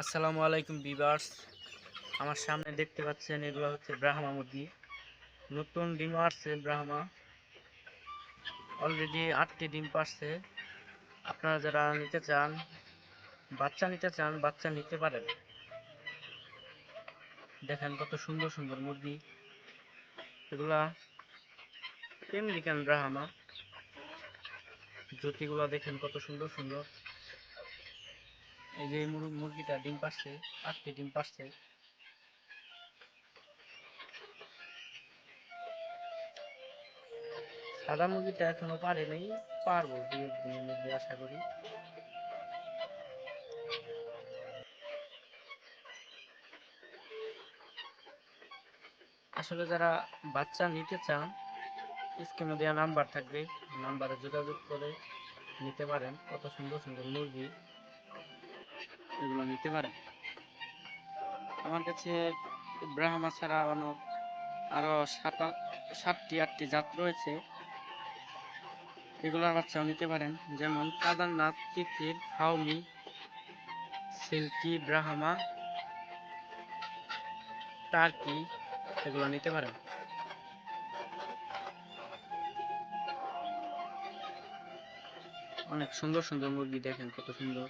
আসসালামু আলাইকুম ভিউয়ার্স। আমার সামনে দেখতে পাচ্ছেন এগুলো হচ্ছে ব্রাহ্মা মুরগি। নতুন ডিম আসছে ব্রাহ্মা, অলরেডি 8টি ডিম পারছে। আপনারা যারা নিতে চান, বাচ্চা নিতে চান, বাচ্চা নিতে পারেন। দেখেন কত সুন্দর সুন্দর মুরগি, এগুলা আমেরিকান ব্রাহ্মা। জুতিগুলা দেখেন কত সুন্দর সুন্দর। এই যে মুরগিটা ডিম পারছে, 8টি ডিম পারছে। সাদা মুরগিটা এখনো পারেনি, পারবো 2-1 দিনের মধ্যে আশা করি। আসলে যারা বাচ্চা নিতে চান, স্ক্রিনে দেওয়া নাম্বার থাকবে, নাম্বারে যোগাযোগ করে নিতে পারেন। কত সুন্দর সুন্দর মুরগি, এগুলো নিতে পারেন। আমার কাছে ব্রাহ্মা ছাড়া আরো 7-8টি জাত রয়েছে, এগুলোর বাচ্চাও নিতে পারেন। যেমন কাদারনাথ, তিতির, হাউমি, সিল্কি, ব্রাহ্মা, টার্কি, এগুলো নিতে পারেন। অনেক সুন্দর সুন্দর মুরগি, দেখেন কত সুন্দর।